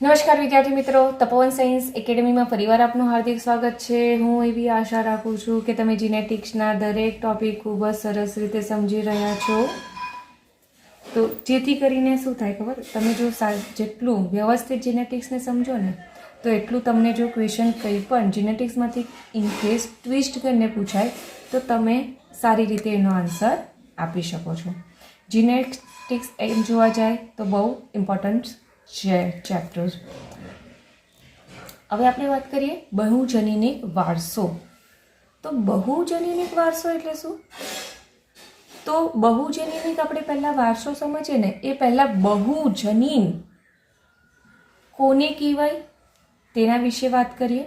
નમસ્કાર વિદ્યાર્થી મિત્રો, તપોવન સાયન્સ એકેડમીમાં ફરીવાર આપનું હાર્દિક સ્વાગત છે। હું એવી આશા રાખું છું કે તમે જીનેટિક્સના દરેક ટોપિક ખૂબ જ સરસ રીતે સમજી રહ્યા છો। તો જેથી કરીને શું થાય ખબર, તમે જો જેટલું વ્યવસ્થિત જીનેટિક્સને સમજો ને તો એટલું તમને જો ક્વેશ્ચન કંઈ પણ જીનેટિક્સમાંથી ઇન કેસ ટ્વિસ્ટ કરીને પૂછાય તો તમે સારી રીતે એનો આન્સર આપી શકો છો। જીનેટિક્સ એમ જોવા જાય તો બહુ ઇમ્પોર્ટન્ટ ચેપ્ટર। હવે આપણે વાત કરીએ બહુજનીનિક વારસો। તો બહુજનીનિક વારસો એટલે શું? તો બહુજનીનિક આપણે પહેલા વારસો સમજીએ ને એ પહેલા બહુજનીન કોને કહેવાય તેના વિશે વાત કરીએ।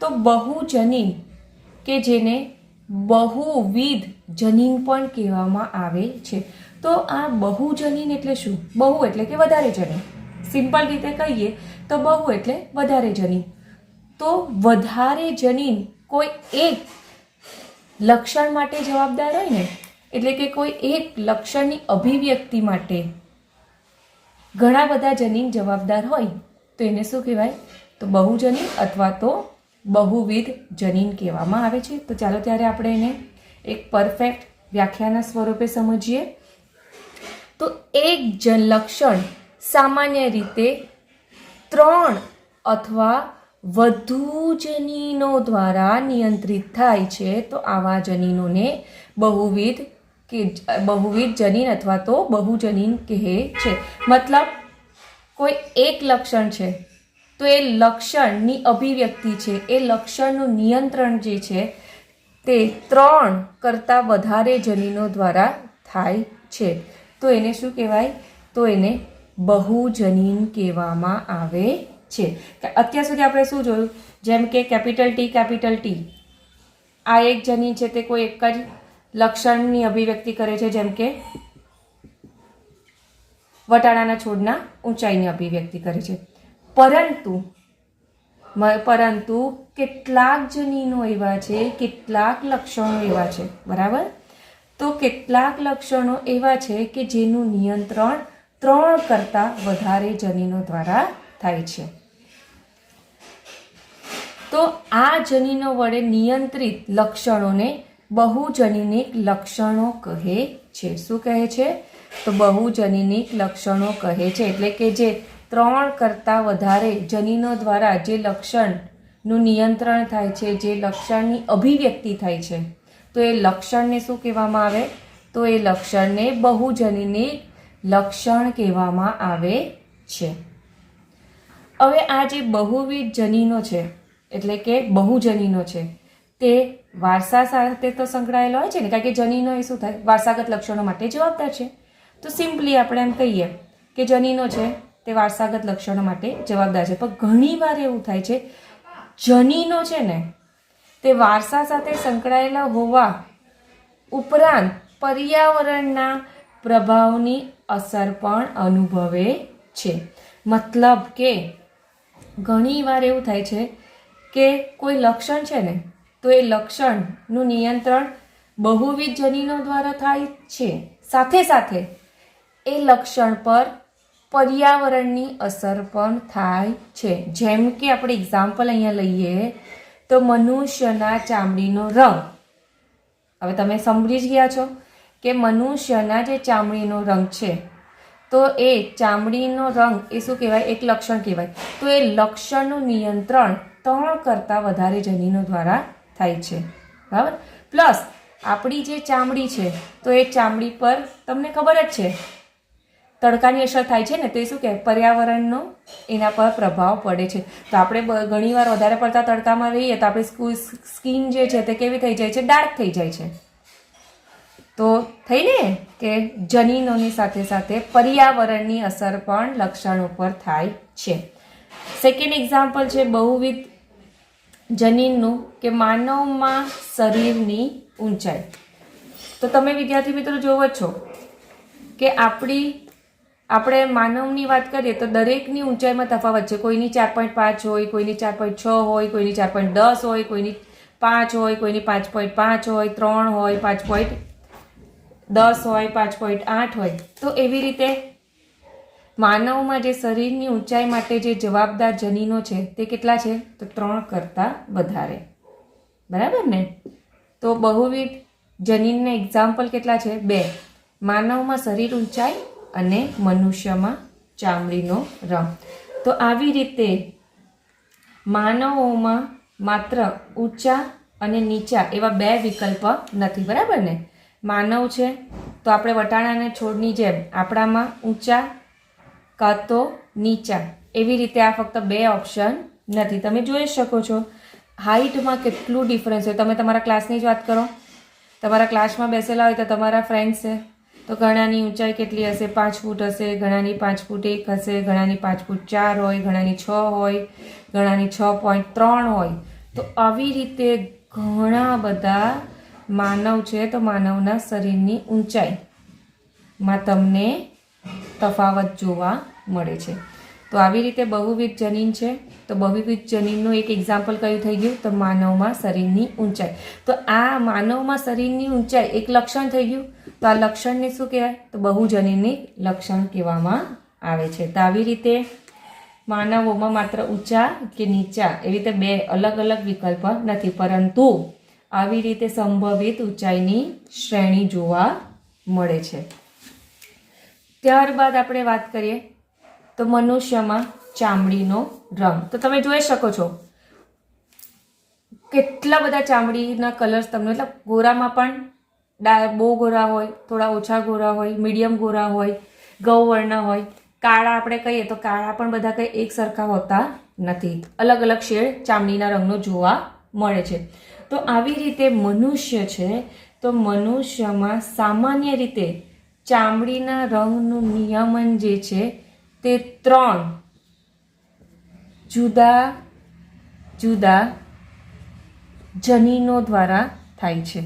તો બહુજનીન કે જેને બહુવિધ જનીન પણ કહેવામાં આવે છે। તો આ બહુજનીન એટલે શું? બહુ એટલે કે વધારે જનીન। સિમ્પલ રીતે કહીએ તો બહુ એટલે વધારે જનીન। તો વધારે જનીન કોઈ એક લક્ષણ માટે જવાબદાર હોય ને, એટલે કે કોઈ એક લક્ષણની અભિવ્યક્તિ માટે ઘણા બધા જનીન જવાબદાર હોય તો એને શું કહેવાય? તો બહુજનીન અથવા તો બહુવિધ જનીન કહેવામાં આવે છે। તો ચાલો ત્યારે આપણે એને એક પરફેક્ટ વ્યાખ્યાના સ્વરૂપે સમજીએ। તો એક લક્ષણ સામાન્ય રીતે 3 અથવા વધુ જનીનો દ્વારા નિયંત્રિત થાય છે। તો આવા જનીનોને બહુવિધ જનીન અથવા તો બહુજનીન કહે છે। મતલબ કોઈ એક લક્ષણ છે તો એ લક્ષણની અભિવ્યક્તિ છે, એ લક્ષણનું નિયંત્રણ જે છે તે 3 કરતાં વધારે જનીનો દ્વારા થાય છે। તો એને શું કહેવાય? તો એને બહુજનીન કહેવામાં આવે છે। અત્યાર સુધી આપણે શું જોયું? જેમ કે કેપિટલ ટી, આ એક જનીન છે તે કોઈ એક જ લક્ષણની અભિવ્યક્તિ કરે છે, જેમ કે વટાણાના છોડના ઊંચાઈની અભિવ્યક્તિ કરે છે। પરંતુ કેટલાક જનીનો એવા છે, કેટલાક લક્ષણો એવા છે, બરાબર? તો કેટલાક લક્ષણો એવા છે કે જેનું નિયંત્રણ 3 કરતાં વધારે જનીનો દ્વારા થાય છે। તો આ જનીનો વડે નિયંત્રિત લક્ષણોને બહુજનીનિક લક્ષણો કહે છે। શું કહે છે? તો બહુજનીનિક લક્ષણો કહે છે। એટલે કે જે 3 કરતાં વધારે જનીનો દ્વારા જે લક્ષણનું નિયંત્રણ થાય છે, જે લક્ષણની અભિવ્યક્તિ થાય છે, તો એ લક્ષણને શું કહેવામાં આવે? તો એ લક્ષણને બહુજનીનિક લક્ષણ કહેવામાં આવે છે। હવે આ જે બહુવિધ જનીનો છે એટલે કે બહુજનીનો છે તે વારસા સાથે તો સંકળાયેલા હોય છે ને, કારણ કે જનીનો એ શું થાય? વારસાગત લક્ષણો માટે જવાબદાર છે। તો સિમ્પલી આપણે એમ કહીએ કે જનીનો છે તે વારસાગત લક્ષણો માટે જવાબદાર છે। પણ ઘણી વાર એવું થાય છે જનીનો છે ને તે વારસા સાથે સંકળાયેલા હોવા ઉપરાંત પર્યાવરણના પ્રભાવની અસર પણ અનુભવે છે। મતલબ કે ઘણી વાર એવું થાય છે કે કોઈ લક્ષણ છે ને તો એ લક્ષણનું નિયંત્રણ બહુવિધ જનીનો દ્વારા થાય છે, સાથે સાથે એ લક્ષણ પર પર્યાવરણની અસર પણ થાય છે। જેમ કે આપણે એક્ઝામ્પલ અહીંયા લઈએ તો મનુષ્યના ચામડીનો રંગ। હવે તમે સમજી જ ગયા છો કે મનુષ્યના જે ચામડીનો રંગ છે તો એ ચામડીનો રંગ એ શું કહેવાય? એક લક્ષણ કહેવાય। તો એ લક્ષણનું નિયંત્રણ 3 કરતાં વધારે જનીનો દ્વારા થાય છે, બરાબર? પ્લસ આપણી જે ચામડી છે તો એ ચામડી પર તમને ખબર જ છે તડકાની અસર થાય છે ને, તો એ શું કહેવાય? પર્યાવરણનો એના પર પ્રભાવ પડે છે। તો આપણે ઘણીવાર વધારે પડતા તડકામાં રહીએ તો આપણી સ્કિન જે છે તે કેવી થઈ જાય છે? ડાર્ક થઈ જાય છે। તો થઈ ને કે જનીનોની સાથે સાથે પર્યાવરણની અસર પણ લક્ષણો પર થાય છે। સેકન્ડ એક્ઝામ્પલ છે બહુવિધ જનીનનું કે માનવમાં શરીરની ઊંચાઈ। તો તમે વિદ્યાર્થી મિત્રો જોવો છો કે આપણે માનવની વાત કરીએ તો દરેકની ઊંચાઈમાં તફાવત છે। કોઈની 4.5 હોય, કોઈની 4.6 હોય, કોઈની 4.10 હોય, કોઈની 5 હોય, કોઈની 5.5 હોય, 3 હોય, 5.10 હોય, 5.8 હોય। તો એવી રીતે માનવમાં જે શરીરની ઊંચાઈ માટે જે જવાબદાર જનીનો છે તે કેટલા છે? તો 3 કરતાં વધારે. બરાબર ને? તો બહુવિધ જનીનના એક્ઝામ્પલ કેટલા છે? 2. માનવમાં શરીર ઊંચાઈ અને મનુષ્યમાં ચામડીનો રંગ. તો આવી રીતે માનવોમાં માત્ર ઊંચા અને નીચા એવા 2 વિકલ્પ નથી. બરાબર ને? માનવ છે તો આપણે વટાણાના છોડની જેમ આપણામાં ઊંચા કાં તો નીચા એવી રીતે આ ફક્ત 2 ઓપ્શન નથી. તમે જોઈ શકો છો હાઇટમાં કેટલું ડિફરન્સ હોય. તમે તમારા ક્લાસની જ વાત કરો. તમારા ક્લાસમાં બેસેલા હોય તો તમારા ફ્રેન્ડ્સ છે તો ઘણાની ઊંચાઈ કેટલી હશે? 5 ફૂટ હશે, ઘણાની 5 ફૂટ 1 હશે, ઘણાની 5 ફૂટ 4 હોય, ઘણાની 6 હોય, ઘણાની 6.3 હોય. તો આવી રીતે ઘણા બધા માનવ છે તો માનવના શરીરની ઊંચાઈમાં તમને તફાવત જોવા મળે છે. તો આવી રીતે બહુવિધ જનીન છે. તો બહુવિધ જનીનનું એક એક્ઝામ્પલ કયું થઈ ગયું? તો માનવમાં શરીરની ઊંચાઈ. તો આ માનવમાં શરીરની ઊંચાઈ એક લક્ષણ થઈ ગયું. તો આ લક્ષણને શું કહેવાય? તો બહુજનીનિક લક્ષણ કહેવામાં આવે છે. તો આવી રીતે માનવોમાં માત્ર ઊંચા કે નીચા એવી રીતે 2 અલગ અલગ વિકલ્પ નથી, પરંતુ આવી રીતે સંભવિત ઊંચાઈની શ્રેણી જોવા મળે છે. ત્યારબાદ આપણે વાત કરીએ તો મનુષ્યમાં ચામડીનો રંગ. તો તમે જોઈ શકો છો કેટલા બધા ચામડીના કલર્સ તમને, એટલે ગોરામાં પણ બહુ ગોરા હોય, થોડા ઓછા ગોરા હોય, મીડિયમ ગોરા હોય, ગૌવર્ણ હોય, કાળા આપણે કહીએ તો કાળા પણ બધા કંઈ એક સરખા હોતા નથી. અલગ અલગ શેડ ચામડીના રંગનો જોવા મળે છે. તો આવી રીતે મનુષ્ય છે તો મનુષ્યમાં સામાન્ય રીતે ચામડીના રંગનું નિયમન જે છે તે 3 જુદા જુદા જનીનો દ્વારા થાય છે.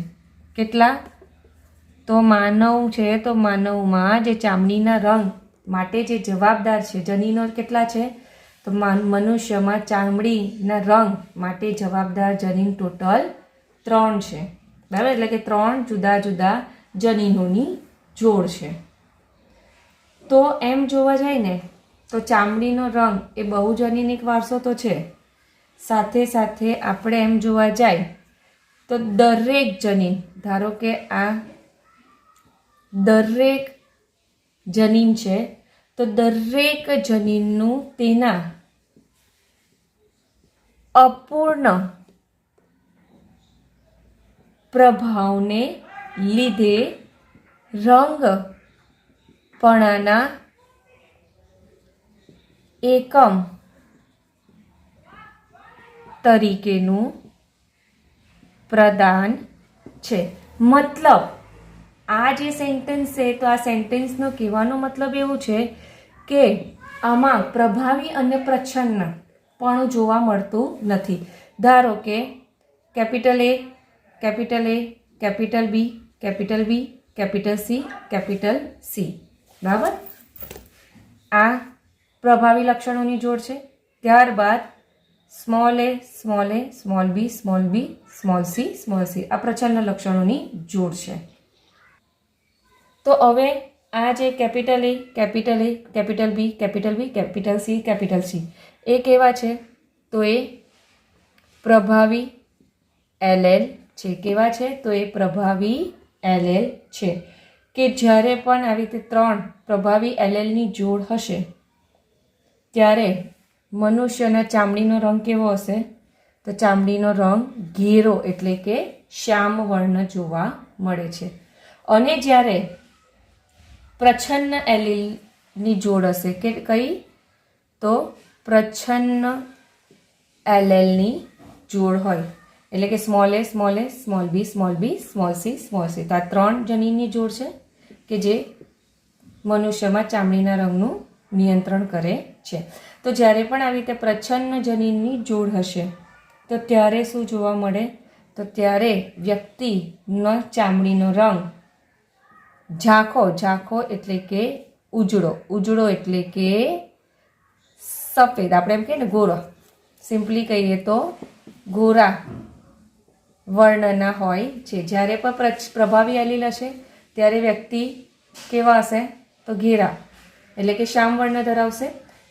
કેટલા? તો માનવ છે તો માનવમાં જે ચામડીના રંગ માટે જે જવાબદાર છે જનીનો કેટલા છે? તો મનુષ્યમાં ચામડીના રંગ માટે જવાબદાર જનીન ટોટલ 3 છે. બરાબર? એટલે કે 3 જુદા જુદા જનીનોની જોડ છે. તો એમ જોવા જાય ને તો ચામડીનો રંગ એ બહુજનીનિક વારસો તો છે, સાથે સાથે આપણે એમ જોવા જાય તો દરેક જનીન, ધારો કે આ દરેક જનીન છે તો દરેક જનીનનું તેના અપૂર્ણ પ્રભાવને લીધે રંગપણાના એકમ તરીકેનું પ્રદાન છે. મતલબ આ જે સેન્ટેન્સ છે તો આ સેન્ટેન્સનો કહેવાનો મતલબ એવું છે કે આમાં પ્રભાવી અને પ્રચ્છન્ન પણ જોવા મળતું નથી. ધારો કે capital A, capital A, capital B, capital B, capital C, capital C. બરાબર? આ પ્રભાવી લક્ષણોની જોડ છે. ત્યારબાદ small a, small a, small b, small b, small c, small c આ પ્રચ્છન્ન લક્ષણોની જોડ છે. તો હવે આ જે capital A, capital A, capital B, capital B, capital C, capital C એ કેવા છે? તો એ પ્રભાવી LL છે. કેવા છે? તો એ પ્રભાવી LL છે. કે જ્યારે પણ આવી રીતે 3 પ્રભાવી LLની જોડ હશે ત્યારે મનુષ્યના ચામડીનો રંગ કેવો હશે? તો ચામડીનો રંગ ઘેરો એટલે કે શ્યામ વર્ણ જોવા મળે છે. અને જ્યારે પ્રચ્છન્ન એલીલની જોડ હશે કે કઈ? તો પ્રચ્છન્ન એલેલની જોડ હોય એટલે કે small a, small a, small b, small b, small c, small c. તો આ 3 જનીનની જોડ છે કે જે મનુષ્યમાં ચામડીના રંગનું નિયંત્રણ કરે છે. તો જ્યારે પણ આવી રીતે પ્રચ્છન્ન જનીનની જોડ હશે તો ત્યારે શું જોવા મળે? તો ત્યારે વ્યક્તિનો ચામડીનો રંગ ઝાંખો એટલે કે ઉજળો એટલે કે સફેદ, આપણે એમ કહીએ ને ગોરો, સિમ્પલી કહીએ તો ગોરા વર્ણના હોય છે. જ્યારે પણ પ્રભાવી એલીલ હશે ત્યારે વ્યક્તિ કેવા હશે? તો ઘેરા એટલે કે શ્યામ વર્ણ ધરાવશે.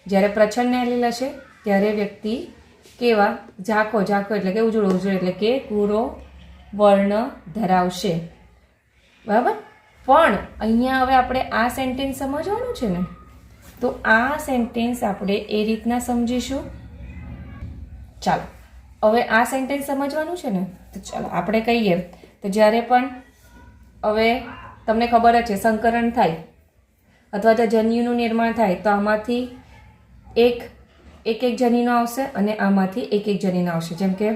જ્યારે પ્રચ્છન્ન એલીલ હશે ત્યારે વ્યક્તિ કેવા ઝાંખો એટલે કે ઉજળો એટલે કે ભૂરો વર્ણ ધરાવશે. બરાબર. પણ અહીંયા હવે આપણે આ સેન્ટેન્સ સમજવાનું છે ને, તો આ સેન્ટેન્સ આપણે એ રીતના સમજીશું. ચાલો હવે આ સેન્ટેન્સ સમજવાનું છે ને, તો ચાલો આપણે કહીએ તો જ્યારે પણ હવે તમને ખબર જ છે સંકરણ થાય અથવા તો જન્યુનું નિર્માણ થાય તો આમાંથી એક જનીનો આવશે અને આમાંથી એક જનીનો આવશે. જેમ કે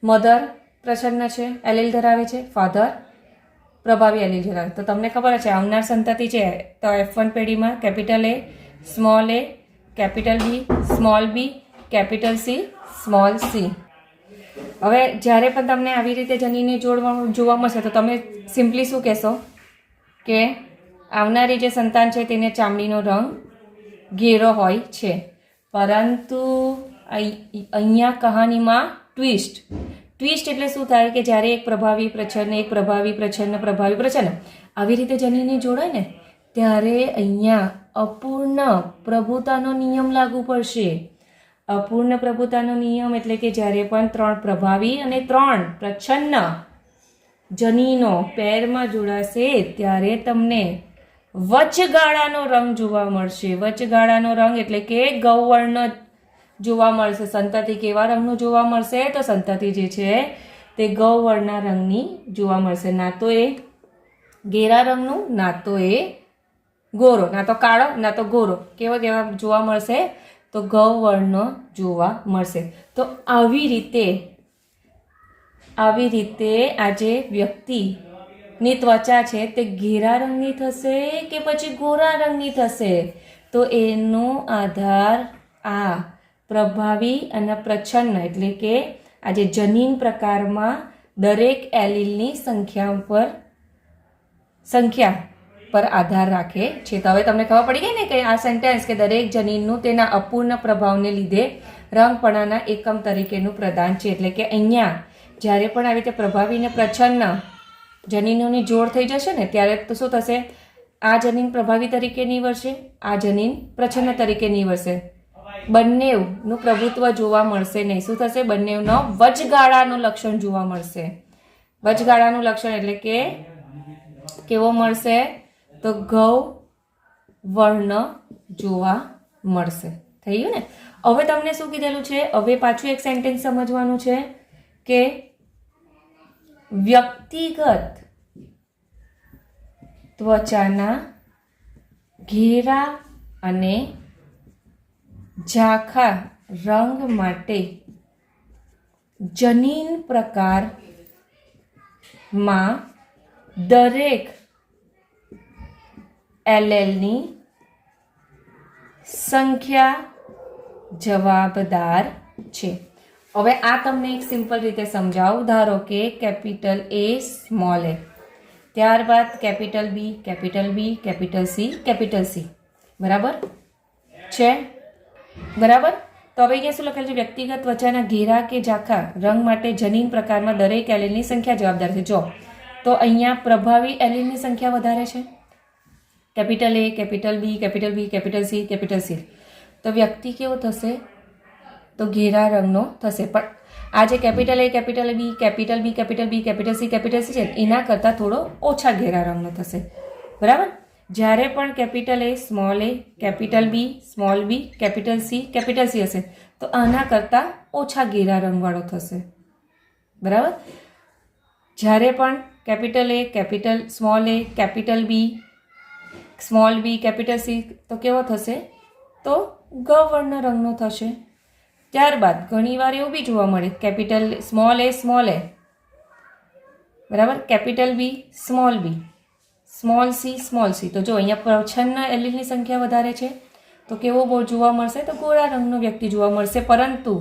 મધર પ્રચ્છન્ન છે, એલીલ ધરાવે છે, ફાધર પ્રભાવી એલીલ ધરાવે. તો તમને ખબર છે આવનાર સંતતિ છે તો F1 પેઢીમાં capital A, small a, capital B, small b, capital C, small c. હવે જ્યારે પણ તમને આવી રીતે જનીને જોવા મળશે તો તમે સિમ્પલી શું કહેશો કે આવનારી જે સંતાન છે તેને ચામડીનો રંગ ઘેરો હોય છે. પરંતુ અહીંયા કહાનીમાં ટ્વિસ્ટ એટલે શું થાય કે જ્યારે એક પ્રભાવી પ્રચ્છન્ન આવી રીતે જનીને જોડાય ને ત્યારે અહીંયા અપૂર્ણ પ્રભુતાનો નિયમ લાગુ પડશે. અપૂર્ણ પ્રભુતાનો નિયમ એટલે કે જ્યારે પણ 3 પ્રભાવી અને 3 પ્રચ્છન્ન જનીનો પેરમાં જોડાશે ત્યારે તમને વચગાળાનો રંગ જોવા મળશે. વચગાળાનો રંગ એટલે કે ગૌવર્ણ જોવા મળશે. સંતતિ કેવા રંગનું જોવા મળશે? તો સંતતિ જે છે તે ગૌવર્ણના રંગની જોવા મળશે. ના તો એ ઘેરા રંગનું, ના તો એ ગોરો, ના તો કાળો, ના તો ગોરો. કેવા જોવા મળશે? તો ગૌવર્ણ જોવા મળશે. તો આવી રીતે આજે વ્યક્તિની ત્વચા છે તે ઘેરા રંગની થશે કે પછી ગોરા રંગની થશે? તો એનો આધાર આ પ્રભાવી અને પ્રચ્છન્ન એટલે કે આજે જનીન પ્રકારમાં દરેક એલીલની સંખ્યા પર આધાર રાખે છે. તો હવે તમને ખબર પડી ગઈ ને કે આ સેન્ટેન્સ કે દરેક જનીનનું તેના અપૂર્ણ પ્રભાવને લીધે રંગપણાના એકમ તરીકેનું પ્રદાન છે. એટલે કે અહીંયા જ્યારે પણ આવી રીતે પ્રભાવી અને પ્રચ્છન્ન જનીનોની જોડ થઈ જશે ને ત્યારે તો શું થશે? આ જનીન પ્રભાવી તરીકે નીવડશે, આ જનીન પ્રચ્છન્ન તરીકે નીવડશે. બંનેનું પ્રભુત્વ જોવા મળશે નહીં. શું થશે? બંનેનો વચગાળાનું લક્ષણ જોવા મળશે. વચગાળાનું લક્ષણ એટલે કે કેવો મળશે? તો ગૌ વર્ણ જોવા મળશે. થઈ ગયું ને? હવે તમને શું કીધેલું છે? હવે પાછું એક સેન્ટેન્સ સમજવાનું છે કે વ્યક્તિગત ત્વચાના ઘેરા અને ઝાંખા રંગ માટે જનીન પ્રકારમાં દરેક એલેલની સંખ્યા જવાબદાર છે. હવે આ તમને એક સિમ્પલ રીતે સમજાવું. ધારો કે કેપિટલ A, સ્મોલ a, ત્યારબાદ capital B, capital B, capital C, capital C. બરાબર છે? બરાબર. તો હવે અહીંયા શું લખેલું છે? વ્યક્તિગત ત્વચાના ઘેરા કે ઝાંખા રંગ માટે જનીન પ્રકારમાં દરેક એલીલની સંખ્યા જવાબદાર છે. જો તો અહીંયા પ્રભાવી એલીલની સંખ્યા વધારે છે. Capital A, capital B, capital B, capital C, capital C. તો વ્યક્તિ કેવો થશે? તો ઘેરા રંગનો થશે. પણ આ જે capital A, capital B, capital B, capital B, capital C, capital C છે એના કરતાં થોડો ઓછા ઘેરા રંગનો થશે. બરાબર. જ્યારે પણ capital A, small a, capital B, small b, capital C, capital C હશે તો આના કરતાં ઓછા ઘેરા રંગવાળો થશે. બરાબર. જ્યારે પણ capital A, capital small a, capital B, small b, capital C તો કેવો થશે? તો ગૌવર્ણ રંગનો થશે. ત્યારબાદ ઘણીવાર એવું બી જોવા મળે કેપિટલ સ્મોલ a, બરાબર, capital B, small b, small c, તો જો અહીંયા પ્રચ્છન્ન એલીલની સંખ્યા વધારે છે તો કેવો બોર્ડ જોવા મળશે? તો ગોરા રંગનો વ્યક્તિ જોવા મળશે. પરંતુ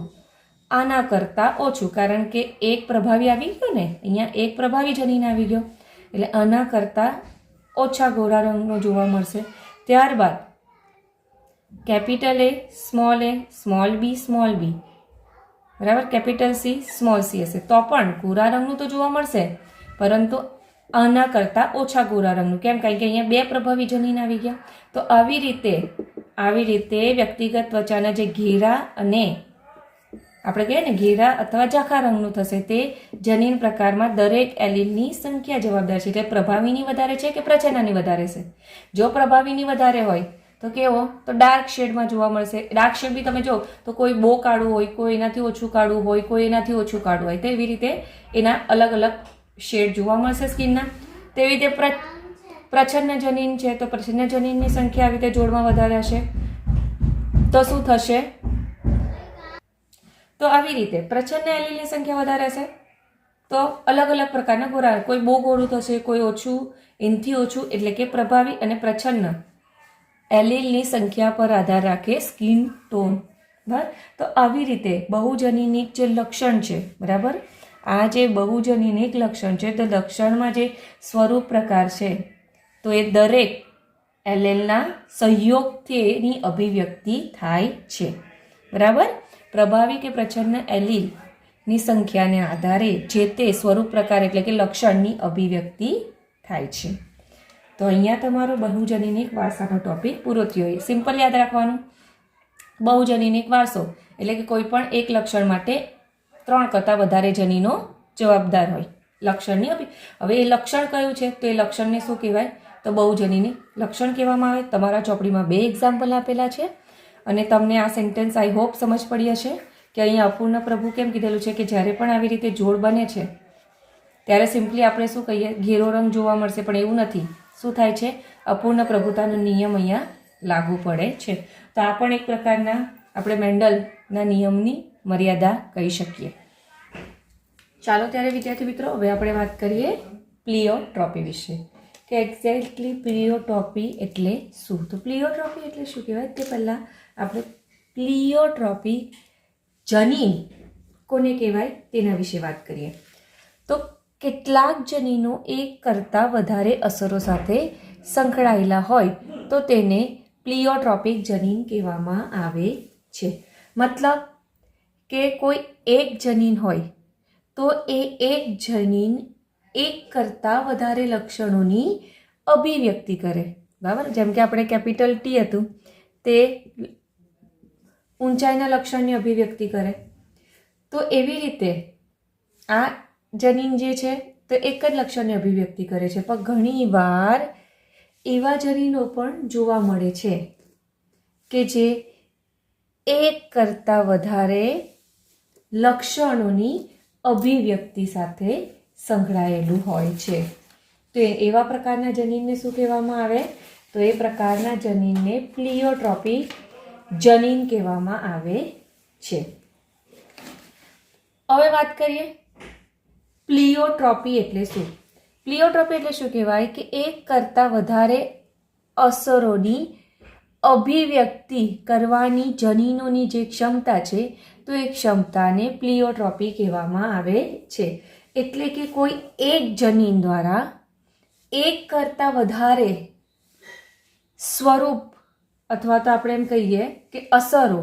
આના કરતાં ઓછું, કારણ કે એક પ્રભાવી આવી ગયો ને, અહીંયા એક પ્રભાવી જનીન આવી ગયો એટલે આના કરતાં ઓછા ગોરા રંગનો જોવા મળશે. ત્યારબાદ કેપિટલ A, સ્મોલ b, બરાબર, કેપિટલ C, સ્મોલ c હશે તો પણ ગોરા રંગનું તો જોવા મળશે પરંતુ આના કરતાં ઓછા ગોરા રંગનું. કેમ? કારણ કે અહીંયા 2 પ્રભાવી જનીન આવી ગયા. તો આવી રીતે વ્યક્તિગત ત્વચાના જે ઘેરા અને આપણે કહીએ ને ઘેરા અથવા ઝાંખા રંગનું થશે તે જનીન પ્રકારમાં દરેક એલીલની સંખ્યા જવાબદાર છે. એટલે પ્રભાવીની વધારે છે કે પ્રચ્છન્નની વધારે છે? જો પ્રભાવીની વધારે હોય તો કેવો? તો ડાર્ક શેડમાં જોવા મળશે. ડાર્ક શેડ બી તમે જો તો કોઈ બહુ કાળું હોય, કોઈ એનાથી ઓછું કાળું હોય, કોઈ એનાથી ઓછું કાળું હોય. તેવી રીતે એના અલગ અલગ શેડ જોવા મળશે સ્કિનના. તેવી રીતે પ્રચ્છન્ન જનીન છે તો પ્રચ્છન્ન જનીનની સંખ્યા આવી રીતે જોડમાં વધારે હશે તો શું થશે? તો આવી રીતે પ્રચ્છન્ન એલીલની સંખ્યા વધારે હશે તો અલગ અલગ પ્રકારના ગોરા, કોઈ બહુ ગોરું થશે, કોઈ ઓછું, એનથી ઓછું. એટલે કે પ્રભાવી અને પ્રચ્છન્ન એલીલની સંખ્યા પર આધાર રાખે સ્કિન ટોન. બરાબર? તો આવી રીતે બહુજનીનિક જે લક્ષણ છે, બરાબર, આ જે બહુજનીનિક લક્ષણ છે તો લક્ષણમાં જે સ્વરૂપ પ્રકાર છે તો એ દરેક એલેલના સહયોગથી એની અભિવ્યક્તિ થાય છે. બરાબર? પ્રભાવી કે પ્રચ્છન્ન એલીલની સંખ્યાને આધારે જે તે સ્વરૂપ પ્રકાર એટલે કે લક્ષણની અભિવ્યક્તિ થાય છે. તો અહીંયા તમારો બહુજનીનિક વારસાનો ટોપિક પૂરો થયો. સિમ્પલ યાદ રાખવાનું, બહુજનીનિક વારસો એટલે કે કોઈ પણ એક લક્ષણ માટે 3 કરતાં વધારે જનીનો જવાબદાર હોય લક્ષણની. હવે એ લક્ષણ કયું છે તો એ લક્ષણને શું કહેવાય? તો બહુજનીનિક લક્ષણ કહેવામાં આવે. તમારા ચોપડીમાં 2 એક્ઝામ્પલ આપેલા છે અને તમને આ સેન્ટેન્સ આઈ હોપ સમજ પડી હશે કે અહીંયા અપૂર્ણ પ્રભુ કેમ કીધેલું છે કે જ્યારે પણ આવી રીતે જોડ બને છે ત્યારે સિમ્પલી આપણે શું કહીએ? ઘેરો રંગ જોવા મળશે, પણ એવું નથી. શું થાય છે? અપૂર્ણ પ્રભુતાનો નિયમ અહીંયા લાગુ પડે છે. તો આ પણ એક પ્રકારના આપણે મેન્ડલના નિયમની મર્યાદા કહી શકીએ. ચાલો ત્યારે વિદ્યાર્થી મિત્રો હવે આપણે વાત કરીએ પ્લિયોટ્રોપી વિશે કે એક્ઝેક્ટલી પ્લિયોટ્રોપી એટલે શું. તો પ્લિયોટ્રોપી એટલે શું કહેવાય તે પહેલાં આપણે પ્લિયોટ્રોપી જનીન કોને કહેવાય તેના વિશે વાત કરીએ. તો કેટલાક જનીનો એક કરતાં વધારે અસરો સાથે સંકળાયેલા હોય તો તેને પ્લિયોટ્રોપિક જનીન કહેવામાં આવે છે. મતલબ કે કોઈ એક જનીન હોય તો એ એક જનીન એક કરતાં વધારે લક્ષણોની અભિવ્યક્તિ કરે. બરાબર? જેમ કે આપણે કેપિટલ ટી હતું તે ઊંચાઈના લક્ષણની અભિવ્યક્તિ કરે. તો એવી રીતે આ જનીન જે છે તો એક જ લક્ષણની અભિવ્યક્તિ કરે છે. પણ ઘણી વાર એવા જનીનો પણ જોવા મળે છે કે જે એક કરતાં વધારે લક્ષણોની અભિવ્યક્તિ સાથે સંકળાયેલું હોય છે. તો એવા પ્રકારના જનીનને શું કહેવામાં આવે? તો એ પ્રકારના જનીનને પ્લિયોટ્રોપિક જનીન કહેવામાં આવે છે. હવે વાત કરીએ પ્લિયોટ્રોપી એટલે શું. પ્લિયોટ્રોપી એટલે શું કહેવાય કે એક કરતાં વધારે અસરોની અભિવ્યક્તિ કરવાની જનીનોની જે ક્ષમતા છે તો એ ક્ષમતાને પ્લિયોટ્રોપી કહેવામાં આવે છે. એટલે કે કોઈ એક જનીન દ્વારા એક કરતાં વધારે સ્વરૂપ અથવા તો આપણે એમ કહીએ કે અસરો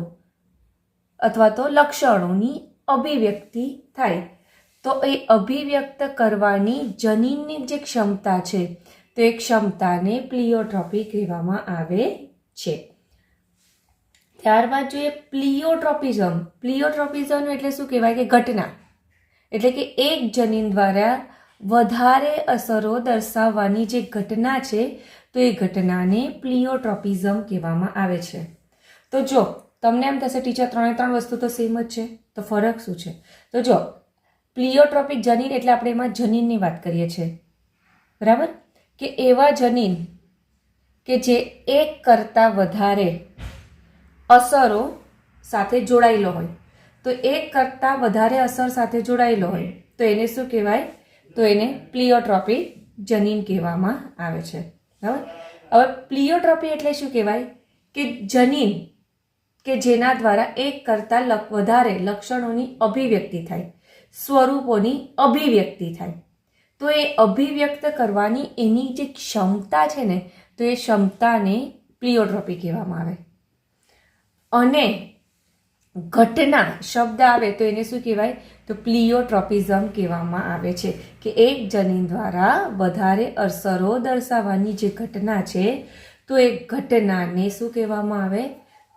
અથવા તો લક્ષણોની અભિવ્યક્તિ થાય તો એ અભિવ્યક્ત કરવાની જનીનની જે ક્ષમતા છે તો એ ક્ષમતાને પ્લિયોટ્રોપી કહેવામાં આવે છે. ત્યારબાદ જોઈએ પ્લિયોટ્રોપિઝમ. પ્લિયોટ્રોપિઝમ એટલે શું કહેવાય કે ઘટના એટલે કે એક જનીન દ્વારા વધારે અસરો દર્શાવવાની જે ઘટના છે તો એ ઘટનાને પ્લિયોટ્રોપિઝમ કહેવામાં આવે છે. તો જો તમને એમ થશે ટીચર 3 વસ્તુ તો સેમ જ છે તો ફરક શું છે? તો જો પ્લિયોટ્રોપિક જનીન એટલે આપણે એમાં જનીનની વાત કરીએ છીએ. બરાબર? કે એવા જનીન કે જે એક કરતાં વધારે અસરો સાથે જોડાયેલો હોય. તો એક કરતાં વધારે અસર સાથે જોડાયેલો હોય તો એને શું કહેવાય? તો એને પ્લિયોટ્રોપિક જનીન કહેવામાં આવે છે. બરાબર? હવે પ્લિયોટ્રોપી એટલે શું કહેવાય કે જનીન કે જેના દ્વારા એક કરતાં વધારે લક્ષણોની અભિવ્યક્તિ થાય, સ્વરૂપોની અભિવ્યક્તિ થાય. તો એ અભિવ્યક્ત કરવાની એની જે ક્ષમતા છે ને તો એ ક્ષમતાને પ્લિયોટ્રોપી કહેવામાં આવે. અને ઘટના શબ્દ આવે તો એને શું કહેવાય? તો પ્લિયોટ્રોપિઝમ કહેવામાં આવે છે કે એક જનીન દ્વારા વધારે અસરો દર્શાવવાની જે ઘટના છે તો એ ઘટનાને શું કહેવામાં આવે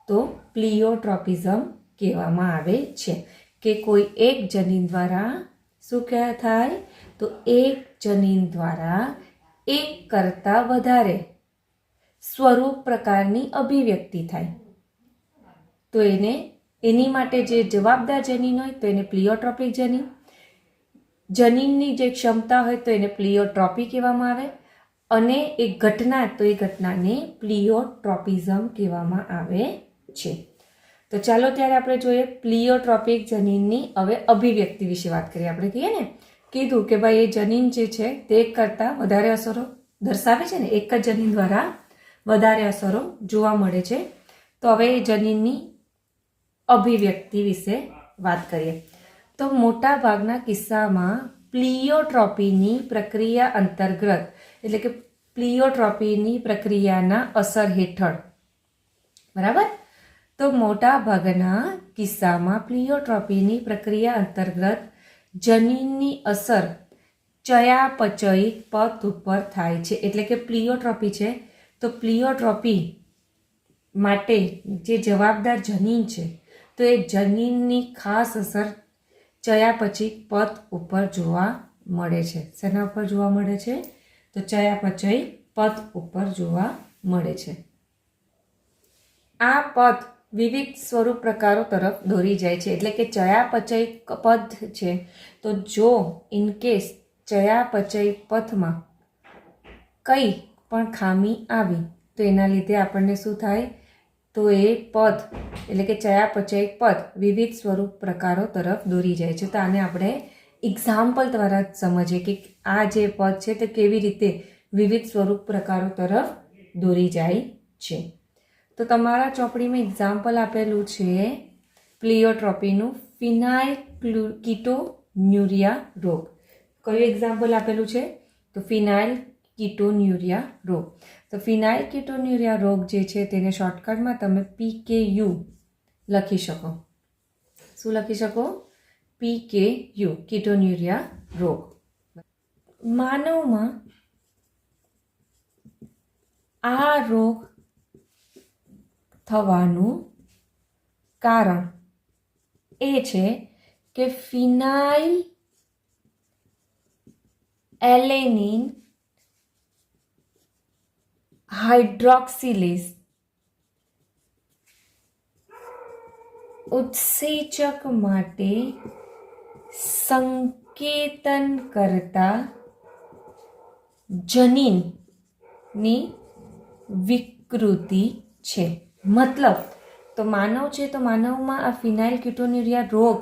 તો પ્લિયોટ્રોપિઝમ કહેવામાં આવે છે કે કોઈ એક જનીન દ્વારા શું થાય તો એક જનીન દ્વારા એક કરતાં વધારે સ્વરૂપ પ્રકારની અભિવ્યક્તિ થાય તો એની માટે જે જવાબદાર જનીન હોય તો એને પ્લિયોટ્રોપિક જનીનની જે ક્ષમતા હોય તો એને પ્લિયોટ્રોપી કહેવામાં આવે અને એક ઘટના તો એ ઘટનાને પ્લિયોટ્રોપિઝમ કહેવામાં આવે છે. તો ચાલો ત્યારે આપણે જોઈએ પ્લિયોટ્રોપિક જનીનની હવે અભિવ્યક્તિ વિશે વાત કરીએ. આપણે કહીએ ને કીધું કે ભાઈ એ જનીન જે છે તે એક કરતાં વધારે અસરો દર્શાવે છે ને, એક જ જનીન દ્વારા વધારે અસરો જોવા મળે છે. તો હવે એ જનીનની અભિવ્યક્તિ વિશે વાત કરીએ. તો મોટા ભાગના કિસ્સામાં પ્લિયોટ્રોપીની પ્રક્રિયા અંતર્ગત એટલે કે પ્લિયોટ્રોપીની પ્રક્રિયાના અસર હેઠળ બરાબર. તો મોટા ભાગના કિસ્સામાં પ્લિયોટ્રોપીની પ્રક્રિયા અંતર્ગત જનીનની અસર ચયાપચયિક પથ ઉપર થાય છે. એટલે કે પ્લિયોટ્રોપી છે તો પ્લિયોટ્રોપી માટે જે જવાબદાર જનીન છે તો એ જનીનની ખાસ અસર ચયાપચયિક પથ ઉપર જોવા મળે છે. શેના ઉપર જોવા મળે છે તો ચયાપચયિક પથ ઉપર જોવા મળે છે. આ પથ વિવિધ સ્વરૂપ પ્રકારો તરફ દોરી જાય છે. એટલે કે ચયાપચયિક પથ છે તો જો ઇનકેસ ચયાપચયિક પથમાં કંઈ પણ ખામી આવી તો એના લીધે આપણને શું થાય તો એ પથ એટલે કે ચયાપચયિક પથ વિવિધ સ્વરૂપ પ્રકારો તરફ દોરી જાય છે. તો આને આપણે એક્ઝામ્પલ દ્વારા જ સમજીએ કે આ જે પથ છે તે કેવી રીતે વિવિધ સ્વરૂપ પ્રકારો તરફ દોરી જાય છે. તો તમારા ચોપડીમાં એક્ઝામ્પલ આપેલું છે પ્લિયોટ્રોપીનું ફિનાઇલ કીટોન્યુરિયા રોગ. કયું એક્ઝામ્પલ આપેલું છે તો ફિનાઇલ કીટોન્યુરિયા રોગ. તો ફિનાઇલ કીટોન્યુરિયા રોગ જે છે તેને શોર્ટકટમાં તમે PKU લખી શકો. શું લખી શકો PKU કીટોન્યુરિયા રોગ. માનવમાં આ રોગ થવાનું કારણ એ છે કે ફિનાઇલ એલેનિન હાઇડ્રોક્સિલેઝ ઉત્સેચક માટે સંકેતન કરતા જનીનની વિકૃતિ છે. મતલબ તો માનવ છે તો માનવમાં આ ફિનાઇલ કીટોન્યુરિયા રોગ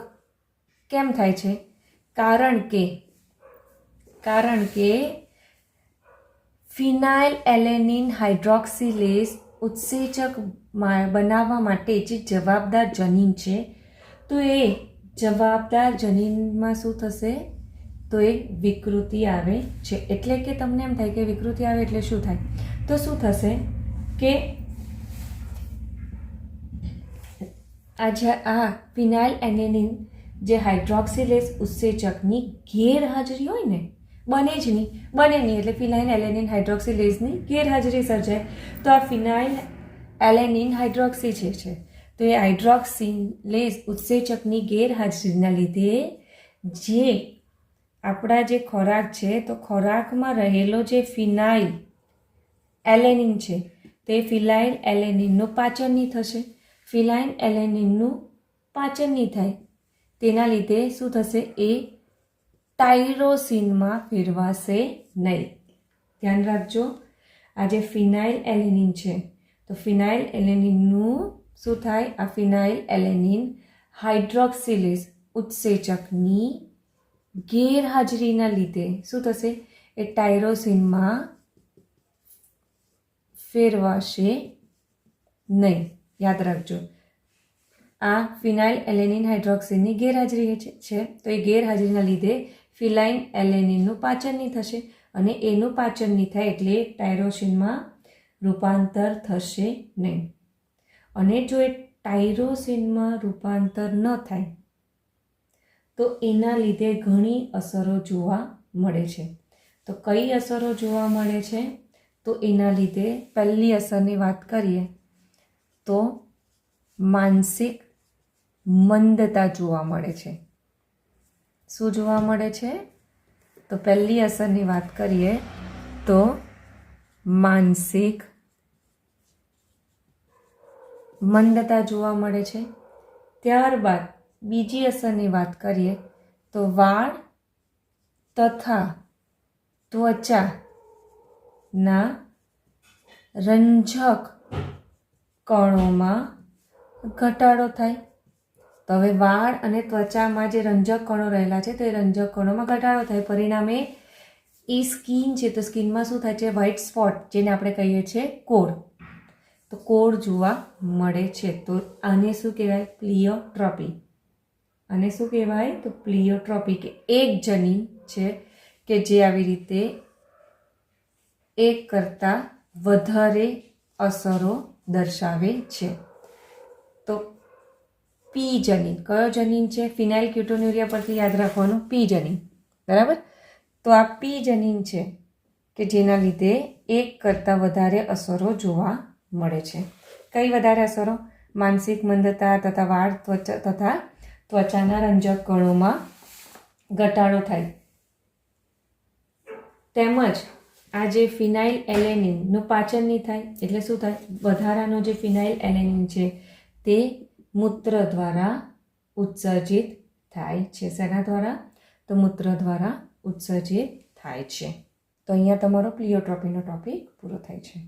કેમ થાય છે કારણ કે ફિનાઇલ એલેનિન હાઇડ્રોક્સિલેઝ ઉત્સેચક બનાવવા માટે જે જવાબદાર જનીન છે તો એ જવાબદાર જનીનમાં શું થશે તો એક વિકૃતિ આવે છે. એટલે કે તમને એમ થાય કે વિકૃતિ આવે એટલે શું થાય તો શું થશે કે આ ફિનાઇલ એલેનિન જે હાઇડ્રોક્સિલેઝ ઉત્સેચકની ગેરહાજરી હોય ને બને નહીં એટલે ફિનાઇલ એલેનિન હાઇડ્રોક્સિલેઝની ગેરહાજરી સર્જાય. તો આ ફિનાઇલ એલેનિન હાઇડ્રોક્સી જે છે તો એ હાઇડ્રોક્સિલેઝ ઉત્સેચકની ગેરહાજરીના લીધે જે આપણા જે ખોરાક છે તો ખોરાકમાં રહેલો જે ફિનાઇલ એલેનિન છે તે ફિનાઇલ એલેનિનનું પાચન નહીં થશે. ફિનાઇલ એલેનિનનું પાચન નહીં થાય તેના લીધે શું થશે એ ટાયરોસિનમાં ફેરવાશે નહીં. ધ્યાન રાખજો આ જે ફિનાઇલ એલેનિન છે તો ફિનાઇલ એલેનિનનું શું થાય આ ફિનાઇલ એલેનિન હાઇડ્રોક્સિલેઝ ઉત્સેચકની ગેરહાજરીના લીધે શું થશે એ ટાયરોસિનમાં ફેરવાશે નહીં. યાદ રાખજો આ ફિનાઇલ એલેનિન હાઇડ્રોક્સિલની ગેરહાજરી છે તો એ ગેરહાજરીના લીધે ફિનાઇલ એલેનિનનું પાચન નહીં થશે અને એનું પાચન નહીં થાય એટલે ટાયરોસિનમાં રૂપાંતર થશે નહીં. અને જો એ ટાયરોસિનમાં રૂપાંતર ન થાય તો એના લીધે ઘણી અસરો જોવા મળે છે. તો કઈ અસરો જોવા મળે છે? તો એના લીધે પહેલી અસરની વાત કરીએ તો માનસિક મંદતા જોવા મળે છે. શું જોવા મળે છે? તો પહેલી અસરની વાત કરીએ તો માનસિક મંદતા જોવા મળે છે. ત્યારબાદ બીજી અસરની વાત કરીએ તો વાળ તથા ત્વચાના રંજક કણોમાં ઘટાડો થાય. તો હવે વાળ અને ત્વચામાં જે રંજક કણો રહેલા છે તો એ રંજક કણોમાં ઘટાડો થાય. પરિણામે એ સ્કિન છે તો સ્કિનમાં શું થાય છે? વ્હાઇટ સ્પોટ, જેને આપણે કહીએ છીએ કોર, તો કોર જોવા મળે છે. તો આને શું કહેવાય? પ્લિયોટ્રોપી. આને શું કહેવાય? તો પ્લિયોટ્રોપી, કે એક જનીન છે કે જે આવી રીતે એક કરતાં વધારે અસરો દર્શાવે છે. તો પી જનીન, કયો જનીન છે? ફિનાઇલ ક્યુટોન્યુરિયા પરથી યાદ રાખવાનું, પી જનીન, બરાબર. તો આ પી જનીન છે કે જેના લીધે એક કરતાં વધારે અસરો જોવા મળે છે. કઈ વધારે અસરો? માનસિક મંદતા તથા વાળ તથા ત્વચાના રંજક કણોમાં ઘટાડો થાય. તેમજ આ જે ફિનાઇલ એલેનિનનું પાચન નહીં થાય એટલે શું થાય? વધારાનો જે ફિનાઇલ એલેનિન છે તે મૂત્ર દ્વારા ઉત્સર્જિત થાય છે. શેના દ્વારા? તો મૂત્ર દ્વારા ઉત્સર્જિત થાય છે. તો અહીંયા તમારો પ્લિયોટ્રોપીનો ટોપિક પૂરો થાય છે.